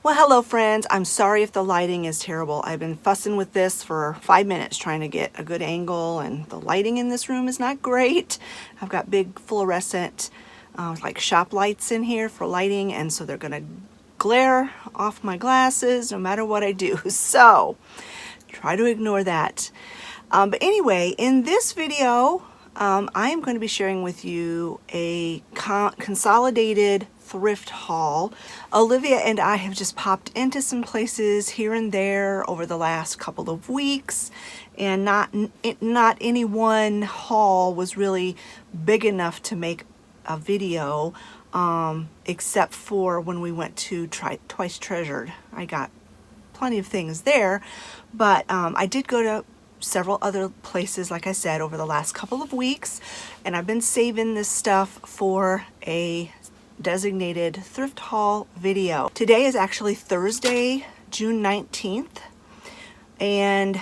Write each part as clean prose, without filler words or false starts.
Well, hello friends. I'm sorry if the lighting is terrible. I've been fussing with this for 5 minutes trying to get a good angle, and the lighting in this room is not great. I've got big fluorescent like shop lights in here for lighting, and so they're gonna glare off my glasses no matter what I do. So try to ignore that. But anyway, in this video, I am going to be sharing with you a consolidated thrift haul. Olivia and I have just popped into some places here and there over the last couple of weeks, and not any one haul was really big enough to make a video, except for when we went to Twice Treasured. I got plenty of things there, but I did go to several other places, like I said, over the last couple of weeks, and I've been saving this stuff for a designated thrift haul video. Today is actually Thursday, June 19th, and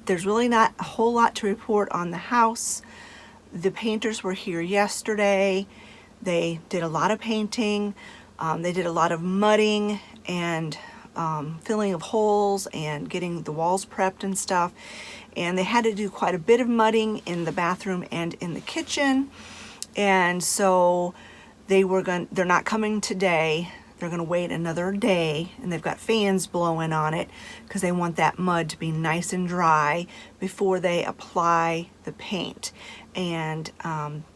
there's really not a whole lot to report on the house. The painters were here yesterday. They did a lot of painting. They did a lot of mudding and filling of holes and getting the walls prepped and stuff. And they had to do quite a bit of mudding in the bathroom and in the kitchen. And so they're not coming today. They're gonna wait another day, and they've got fans blowing on it because they want that mud to be nice and dry before they apply the paint. And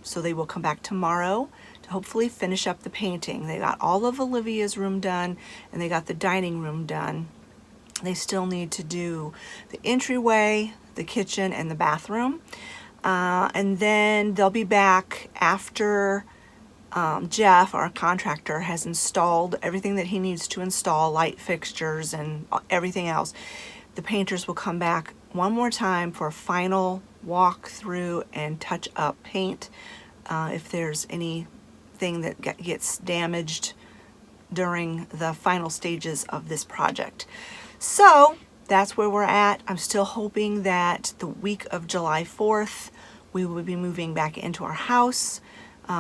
so they will come back tomorrow to hopefully finish up the painting. They got all of Olivia's room done, and they got the dining room done. They still need to do the entryway, the kitchen, and the bathroom. And then they'll be back after Jeff, our contractor, has installed everything that he needs to install, light fixtures and everything else. The painters will come back one more time for a final walk through and touch up paint if there's anything that gets damaged during the final stages of this project. So that's where we're at. I'm still hoping that the week of July 4th we will be moving back into our house.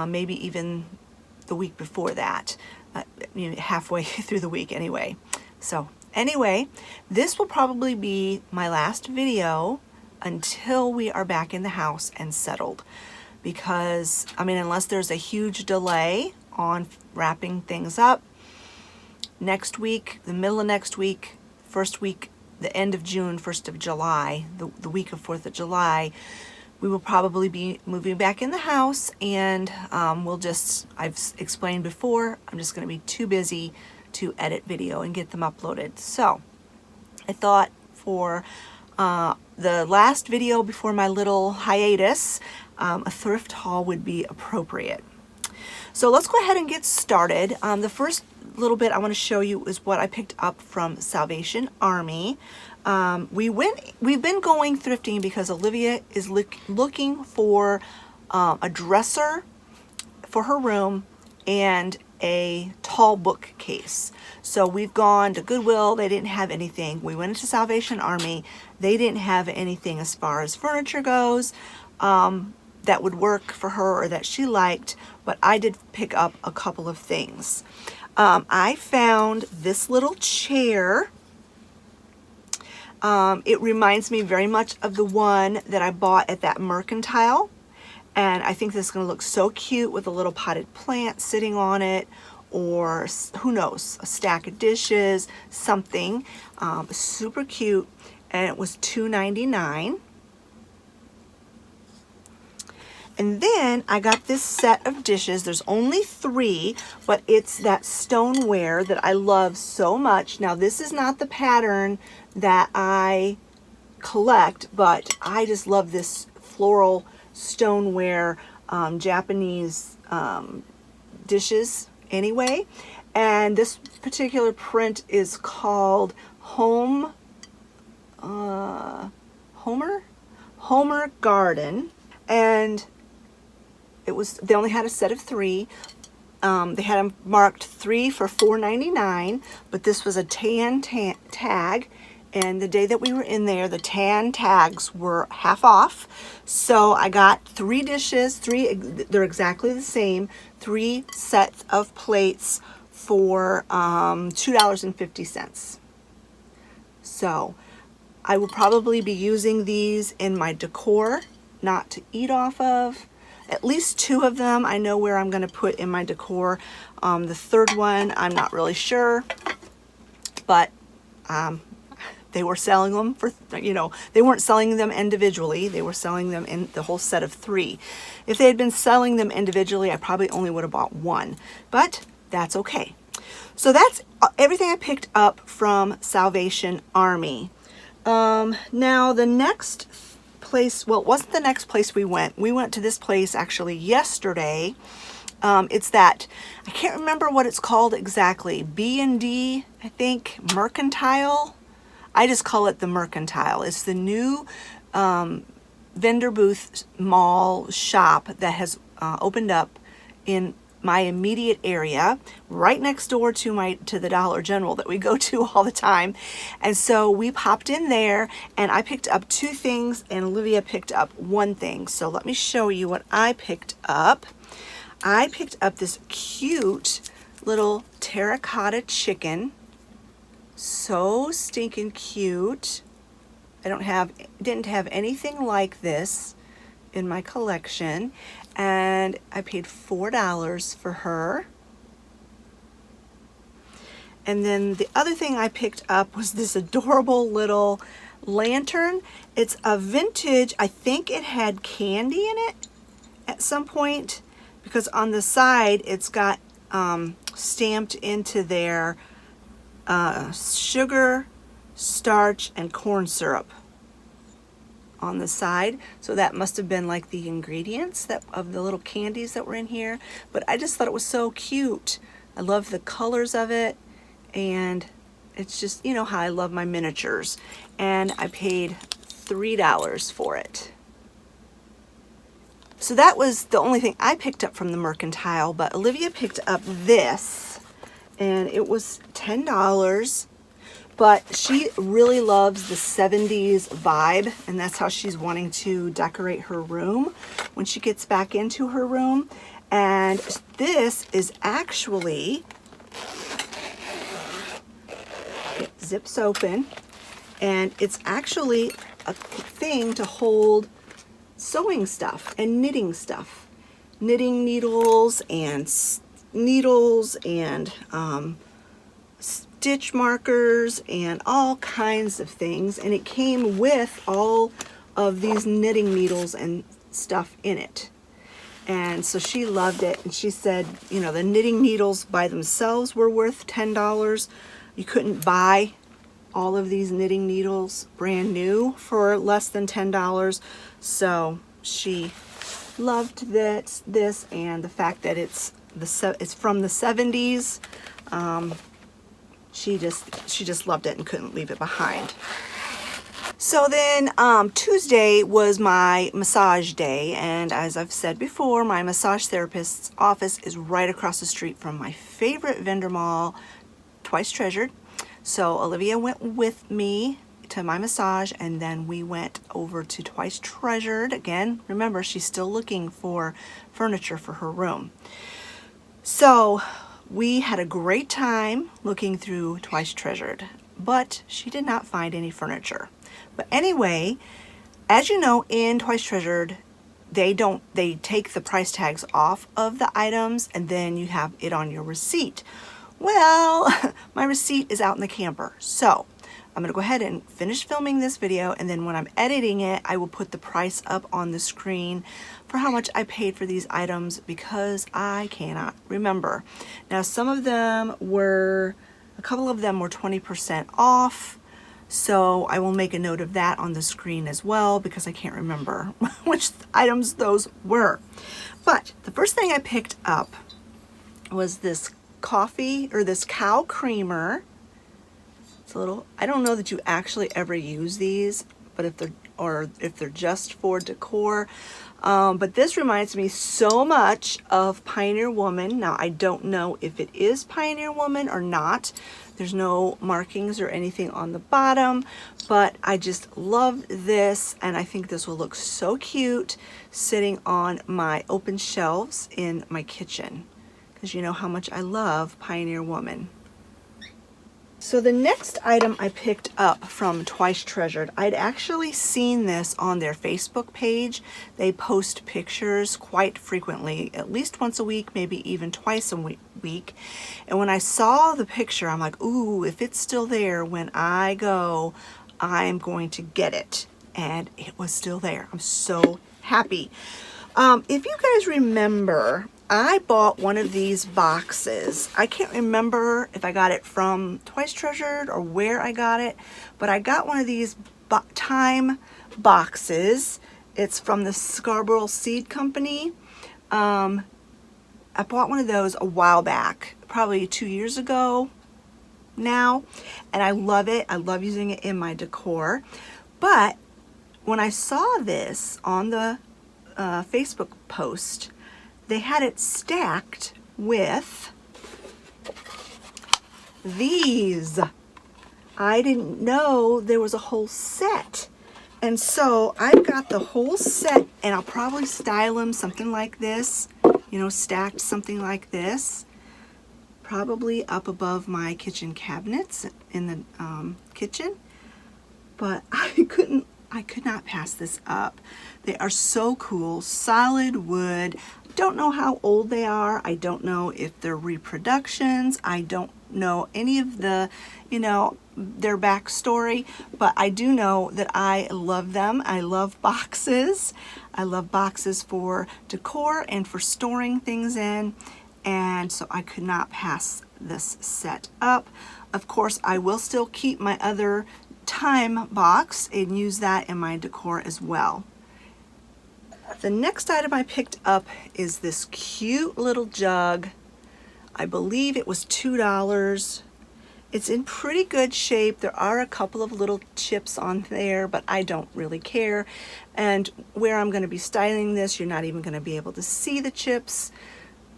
Maybe even the week before that, halfway through the week anyway. So anyway, this will probably be my last video until we are back in the house and settled, because unless there's a huge delay on wrapping things up, next week, the middle of next week, first week, the end of June, 1st of July, the week of 4th of July, we will probably be moving back in the house, and I've explained before, I'm just going to be too busy to edit video and get them uploaded. So I thought for the last video before my little hiatus, a thrift haul would be appropriate. So let's go ahead and get started. The first little bit I want to show you is what I picked up from Salvation Army. We've been going thrifting because Olivia is looking for a dresser for her room and a tall bookcase. So we've gone to Goodwill. They didn't have anything. We went into Salvation Army. They didn't have anything as far as furniture goes that would work for her or that she liked, but I did pick up a couple of things. I found this little chair. It reminds me very much of the one that I bought at that Merkantile, and I think this is going to look so cute with a little potted plant sitting on it, or who knows, a stack of dishes, something. Super cute, and it was $2.99. And then I got this set of dishes. There's only 3, but it's that stoneware that I love so much. Now, this is not the pattern that I collect, but I just love this floral stoneware Japanese dishes anyway. And this particular print is called Homer Garden, and they only had a set of 3. They had them marked 3 for $4.99, but this was a tan tag, and the day that we were in there, the tan tags were half off. So I got 3 dishes, they're exactly the same, 3 sets of plates for $2.50. So I will probably be using these in my decor, not to eat off of. At least 2 of them I know where I'm going to put in my decor. The third one I'm not really sure, but they were selling them for, you know, they weren't selling them individually. They were selling them in the whole set of 3. If they had been selling them individually, I probably only would have bought 1, but that's okay. So that's everything I picked up from Salvation Army. Now the next place, well, it wasn't the next place we went. We went to this place actually yesterday. It's that, I can't remember what it's called exactly. B&D, I think, Merkantile. I just call it the Merkantile. It's the new vendor booth mall shop that has opened up in my immediate area, right next door to the Dollar General that we go to all the time. And so we popped in there, and I picked up 2 things, and Olivia picked up 1 thing. So let me show you what I picked up. I picked up this cute little terracotta chicken. So stinking cute. Didn't have anything like this in my collection, and I paid $4 for her. And then the other thing I picked up was this adorable little lantern. It's a vintage, I think it had candy in it at some point, because on the side it's got stamped into there sugar, starch, and corn syrup on the side. So that must have been like the ingredients of the little candies that were in here. But I just thought it was so cute. I love the colors of it, and it's just, you know how I love my miniatures. And I paid $3 for it. So that was the only thing I picked up from the Merkantile, but Olivia picked up this, and it was $10. But she really loves the 70s vibe, and that's how she's wanting to decorate her room when she gets back into her room. And this is actually, it zips open, and it's actually a thing to hold sewing stuff and knitting stuff. Knitting needles and stitch markers and all kinds of things, and it came with all of these knitting needles and stuff in it. And so she loved it, and she said, you know, the knitting needles by themselves were worth $10. You couldn't buy all of these knitting needles brand new for less than $10. So she loved this and the fact that it's from the 70s. She just loved it and couldn't leave it behind. So then Tuesday was my massage day, and as I've said before, my massage therapist's office is right across the street from my favorite vendor mall, Twice Treasured. So Olivia went with me to my massage, and then we went over to Twice Treasured again. Remember, she's still looking for furniture for her room. So we had a great time looking through Twice Treasured, but she did not find any furniture. But anyway, as you know, in Twice Treasured, they take the price tags off of the items, and then you have it on your receipt. Well, my receipt is out in the camper, so I'm gonna go ahead and finish filming this video, and then when I'm editing it, I will put the price up on the screen for how much I paid for these items, because I cannot remember. Now, a couple of them were 20% off, so I will make a note of that on the screen as well, because I can't remember which items those were. But the first thing I picked up was this this cow creamer. It's a little, I don't know that you actually ever use these, but if they're just for decor. But this reminds me so much of Pioneer Woman. Now, I don't know if it is Pioneer Woman or not. There's no markings or anything on the bottom, but I just love this, and I think this will look so cute sitting on my open shelves in my kitchen, because you know how much I love Pioneer Woman. So the next item I picked up from Twice Treasured, I'd actually seen this on their Facebook page. They post pictures quite frequently, at least once a week, maybe even twice a week. And when I saw the picture, I'm like, ooh, if it's still there when I go, I'm going to get it. And it was still there. I'm so happy. If you guys remember, I bought one of these boxes. I can't remember if I got it from Twice Treasured or where I got it, but I got one of these time boxes. It's from the Scarborough Seed Company. I bought one of those a while back, probably 2 years ago now, and I love it. I love using it in my decor. But when I saw this on the Facebook post, they had it stacked with these. I didn't know there was a whole set. And so I've got the whole set, and I'll probably style them something like this, you know, stacked something like this, probably up above my kitchen cabinets in the kitchen. But I could not pass this up. They are so cool, solid wood. Don't know how old they are. I don't know if they're reproductions. I don't know any of the, you know, their backstory, but I do know that I love them. I love boxes. I love boxes for decor and for storing things in, and so I could not pass this set up. Of course, I will still keep my other time box and use that in my decor as well. The next item I picked up is this cute little jug. I believe it was $2. It's in pretty good shape. There are a couple of little chips on there, but I don't really care. And where I'm going to be styling this, you're not even going to be able to see the chips.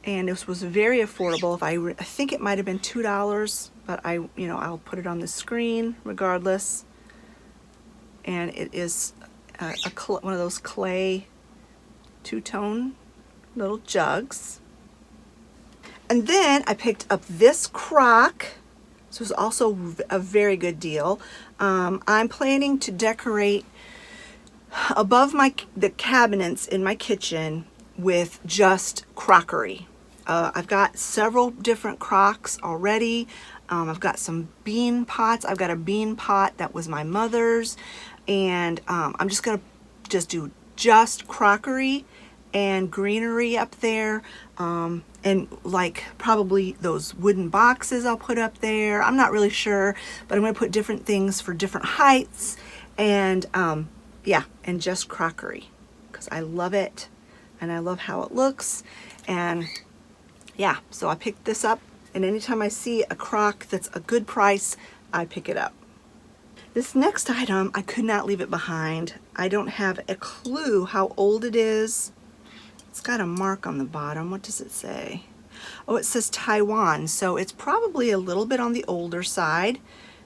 And this was very affordable. I think it might have been $2, but I'll put it on the screen regardless. And it is one of those clay two-tone little jugs. And then I picked up this crock. This was also a very good deal. I'm planning to decorate above the cabinets in my kitchen with just crockery. I've got several different Crocs already. I've got some bean pots. I've got a bean pot that was my mother's, and I'm just gonna do crockery and greenery up there, and like probably those wooden boxes I'll put up there. I'm not really sure, but I'm gonna put different things for different heights, and yeah, and just crockery, because I love it and I love how it looks. And yeah, so I picked this up, and anytime I see a crock that's a good price, I pick it up. This next item, I could not leave it behind. I don't have a clue how old it is. It's got a mark on the bottom. What does it say? Oh, it says Taiwan, so it's probably a little bit on the older side,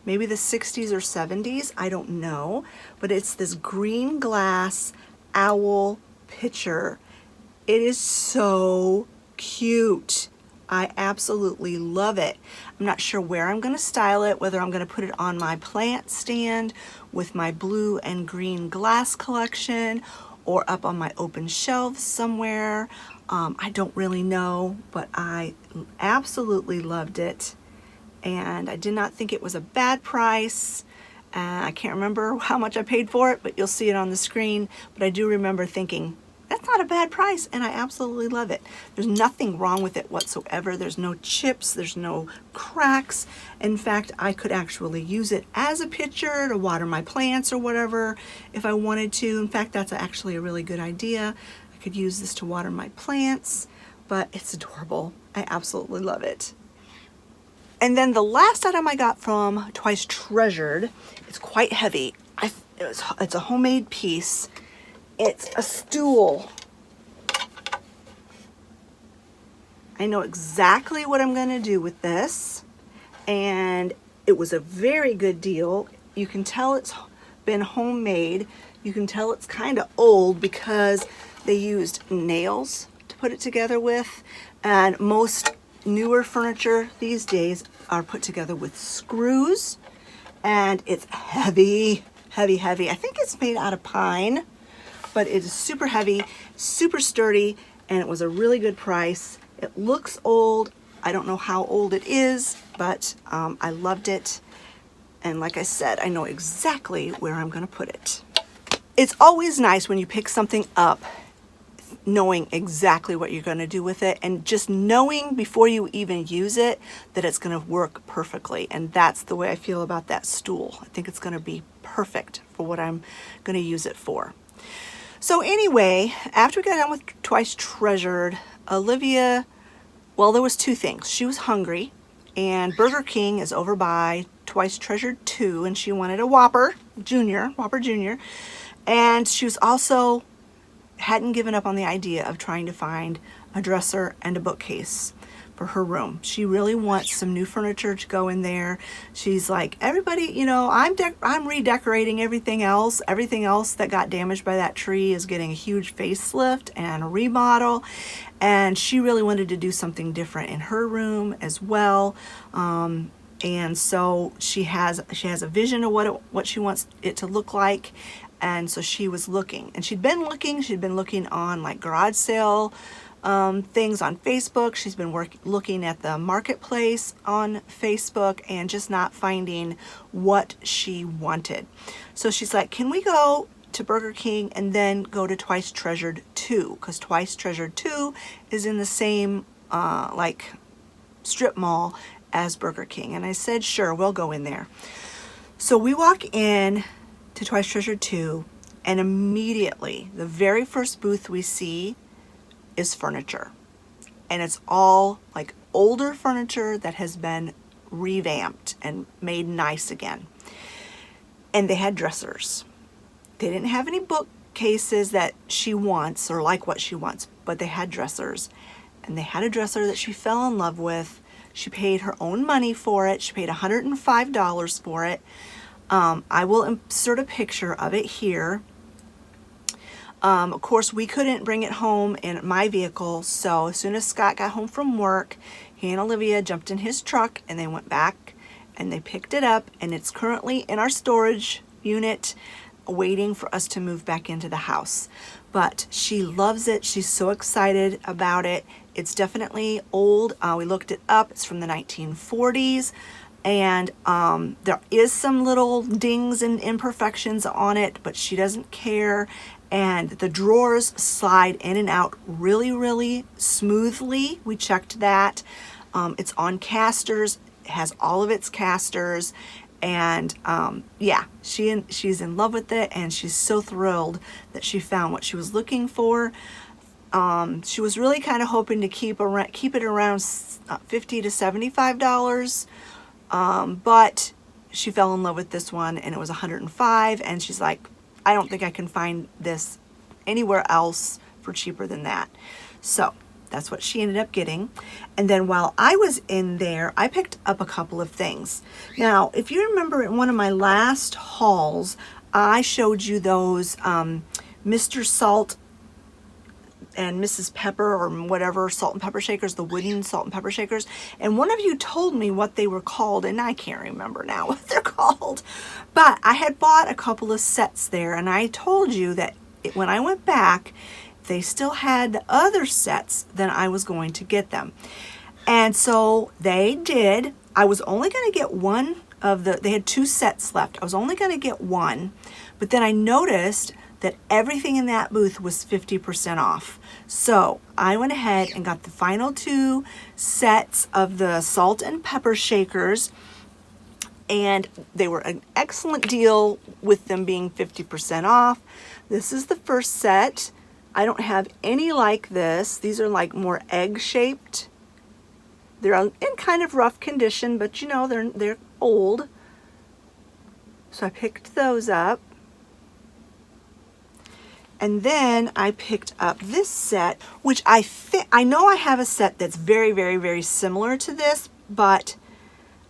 maybe the 60s or 70s, I don't know. But it's this green glass owl pitcher. It is so cute. I absolutely love it. I'm not sure where I'm going to style it, whether I'm going to put it on my plant stand with my blue and green glass collection, or up on my open shelves somewhere. I don't really know, but I absolutely loved it, and I did not think it was a bad price. I can't remember how much I paid for it, but you'll see it on the screen. But I do remember thinking, that's not a bad price, and I absolutely love it. There's nothing wrong with it whatsoever. There's no chips, there's no cracks. In fact, I could actually use it as a pitcher to water my plants or whatever if I wanted to. In fact, that's actually a really good idea. I could use this to water my plants, but it's adorable. I absolutely love it. And then the last item I got from Twice Treasured, it's quite heavy. It's a homemade piece. It's a stool. I know exactly what I'm going to do with this, and it was a very good deal. You can tell it's been homemade. You can tell it's kind of old because they used nails to put it together with, and most newer furniture these days are put together with screws, and it's heavy, heavy, heavy. I think it's made out of pine, but it is super heavy, super sturdy, and it was a really good price. It looks old. I don't know how old it is, but I loved it. And like I said, I know exactly where I'm gonna put it. It's always nice when you pick something up knowing exactly what you're gonna do with it, and just knowing before you even use it that it's gonna work perfectly. And that's the way I feel about that stool. I think it's gonna be perfect for what I'm gonna use it for. So anyway, after we got done with Twice Treasured, Olivia, well, there was two things. She was hungry, and Burger King is over by Twice Treasured 2, and she wanted a Whopper Junior, and she was also hadn't given up on the idea of trying to find a dresser and a bookcase for her room. She really wants some new furniture to go in there. She's like, everybody, you know, I'm redecorating everything else. Everything else that got damaged by that tree is getting a huge facelift and a remodel. And she really wanted to do something different in her room as well. And so she has a vision of what she wants it to look like. And so she was looking, and she'd been looking on like garage sale things on Facebook. She's been looking at the marketplace on Facebook and just not finding what she wanted. So she's like, can we go to Burger King and then go to Twice Treasured 2? Because Twice Treasured 2 is in the same like strip mall as Burger King. And I said, sure, we'll go in there. So we walk in to Twice Treasured 2, and immediately the very first booth we see is furniture. And it's all like older furniture that has been revamped and made nice again. And they had dressers. They didn't have any bookcases that she wants or like what she wants, but they had dressers. And they had a dresser that she fell in love with. She paid her own money for it. She paid $105 for it. I will insert a picture of it here. Of course, we couldn't bring it home in my vehicle, so as soon as Scott got home from work, he and Olivia jumped in his truck and they went back and they picked it up, and it's currently in our storage unit waiting for us to move back into the house. But she loves it. She's so excited about it. It's definitely old. We looked it up. It's from the 1940s. And there is some little dings and imperfections on it, but she doesn't care. And the drawers slide in and out really, really smoothly. We checked that. It's on casters. It has all of its casters. And yeah, she's in love with it, and she's so thrilled that she found what she was looking for. She was really kind of hoping to keep it around $50 to $75. But she fell in love with this one, and it was $105, and she's like, I don't think I can find this anywhere else for cheaper than that. So that's what she ended up getting. And then while I was in there, I picked up a couple of things. Now, if you remember in one of my last hauls, I showed you those Mr. Salt and Mrs. Pepper or whatever salt and pepper shakers, the wooden salt and pepper shakers. And one of you told me what they were called, and I can't remember now what they're called. But I had bought a couple of sets there, and I told you that when I went back, they still had the other sets, then I was going to get them. And so they did. I was only going to get one of they had two sets left. I was only going to get one, but then I noticed that everything in that booth was 50% off. So I went ahead and got the final two sets of the salt and pepper shakers, and they were an excellent deal with them being 50% off. This is the first set. I don't have any like this. These are like more egg-shaped. They're in kind of rough condition, but you know, they're old. So I picked those up. And then I picked up this set, which I know I have a set that's very, very, very similar to this, but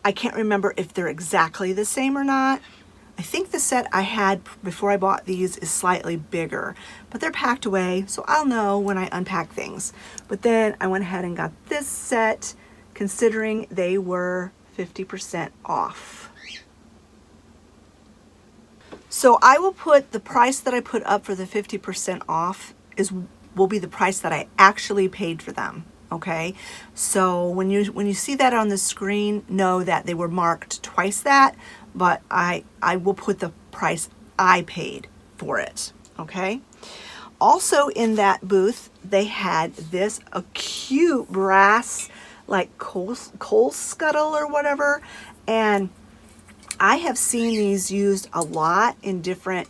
I can't remember if they're exactly the same or not. I think the set I had before I bought these is slightly bigger, but they're packed away, so I'll know when I unpack things. But then I went ahead and got this set. considering they were 50% off. So I will put the price that I put up for the 50% off will be the price that I actually paid for them. Okay, so when you see that on the screen, know that they were marked twice that, but I will put the price I paid for it. Okay. Also in that booth, they had a cute brass like coal scuttle or whatever, and I have seen these used a lot in different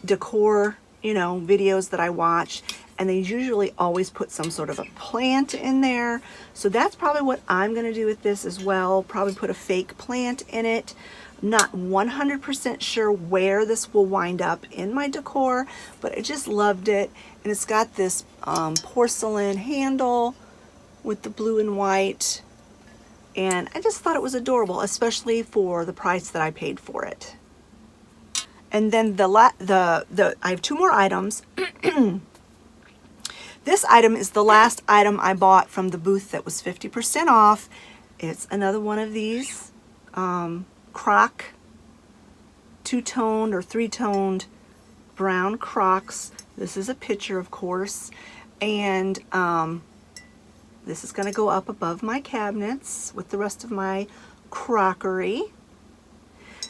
decor, videos that I watch, and they usually always put some sort of a plant in there. So that's probably what I'm going to do with this as well. Probably put a fake plant in it. Not 100% sure where this will wind up in my decor, but I just loved it. And it's got this porcelain handle with the blue and white. And I just thought it was adorable, especially for the price that I paid for it. And then I have two more items. This item is the last item I bought from the booth that was 50% off. It's another one of these Croc two-toned or three-toned brown Crocs. This is a picture, of course, and this is going to go up above my cabinets with the rest of my crockery.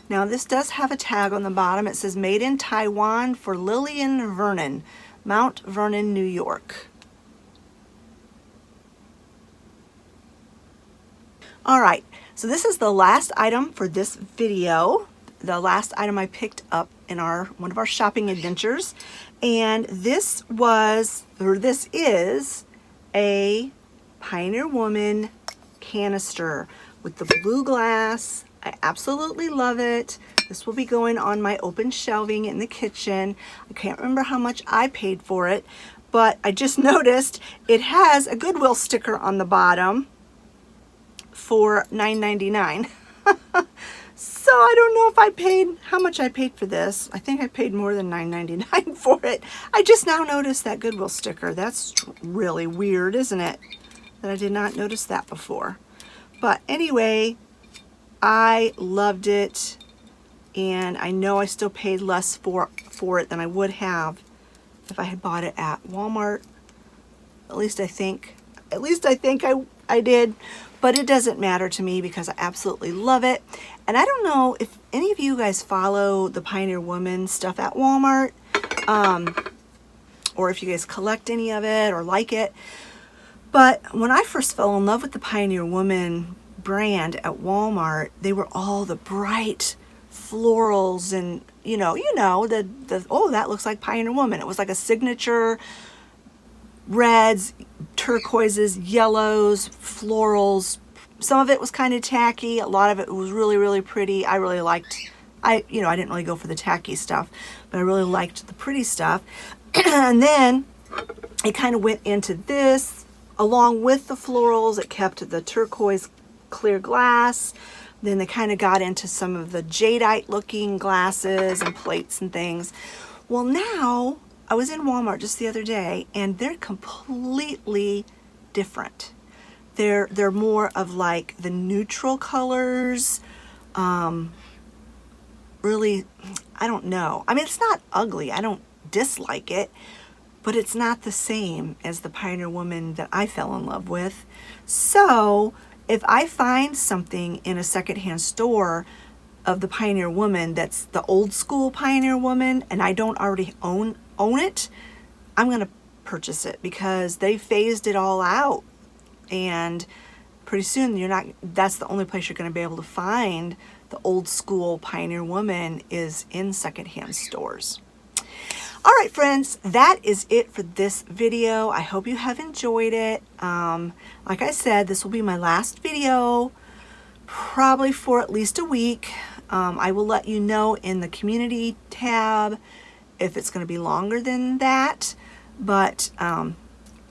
Now this does have a tag on the bottom. It says made in Taiwan for Lillian Vernon, Mount Vernon, New York. All right, so this is the last item for this video. The last item I picked up in one of our shopping adventures. And this is a Pioneer Woman canister with the blue glass. I absolutely love it. This will be going on my open shelving in the kitchen. I can't remember how much I paid for it, but I just noticed it has a Goodwill sticker on the bottom for $9.99. So I don't know if I paid, how much I paid for this. I think I paid more than $9.99 for it. I just now noticed that Goodwill sticker. That's really weird, isn't it? That I did not notice that before. But anyway, I loved it, and I know I still paid less for it than I would have if I had bought it at Walmart. At least I think I did, but it doesn't matter to me because I absolutely love it. And I don't know if any of you guys follow the Pioneer Woman stuff at Walmart, or if you guys collect any of it or like it. But when I first fell in love with the Pioneer Woman brand at Walmart, they were all the bright florals and oh, that looks like Pioneer Woman. It was like a signature reds, turquoises, yellows, florals. Some of it was kind of tacky. A lot of it was really, really pretty. I really liked, I didn't really go for the tacky stuff, but I really liked the pretty stuff. And then it kind of went into this, along with the florals. It kept the turquoise clear glass. Then they kind of got into some of the jadeite looking glasses and plates and things. Well, now I was in Walmart just the other day, and they're completely different. They're more of like the neutral colors. Really, I don't know. I mean, it's not ugly. I don't dislike it, but it's not the same as the Pioneer Woman that I fell in love with. So if I find something in a secondhand store of the Pioneer Woman that's the old school Pioneer Woman and I don't already own it, I'm going to purchase it because they phased it all out. And pretty soon that's the only place you're going to be able to find the old school Pioneer Woman is in secondhand stores. All right, friends, that is it for this video. I hope you have enjoyed it. Like I said, this will be my last video, probably for at least a week. I will let you know in the community tab if it's going to be longer than that. But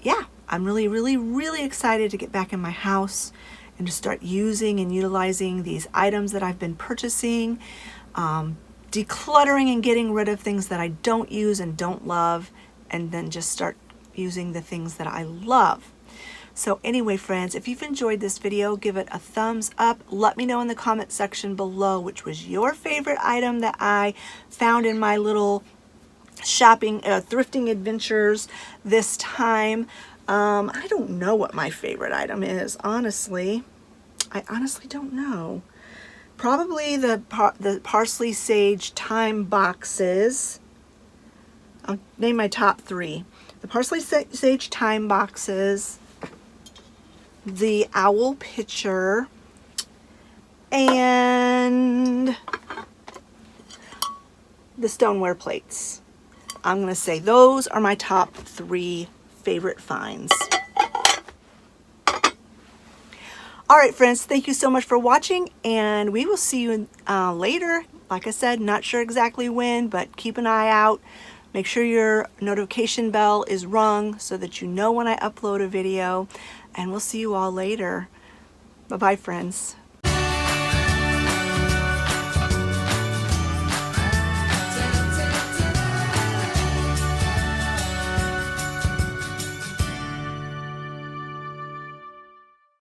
yeah, I'm really, really, really excited to get back in my house and to start using and utilizing these items that I've been purchasing. Decluttering and getting rid of things that I don't use and don't love, and then just start using the things that I love. So anyway, friends, if you've enjoyed this video, give it a thumbs up. Let me know in the comment section below which was your favorite item that I found in my little shopping, thrifting adventures this time. I don't know what my favorite item is, honestly. I honestly don't know. Probably the parsley sage thyme boxes. I'll name my top 3. The parsley sage thyme boxes, the owl pitcher, and the stoneware plates. I'm going to say those are my top 3 favorite finds. All right, friends, thank you so much for watching, and we will see you later. Like I said, not sure exactly when, but keep an eye out. Make sure your notification bell is rung so that you know when I upload a video, and we'll see you all later. Bye-bye, friends.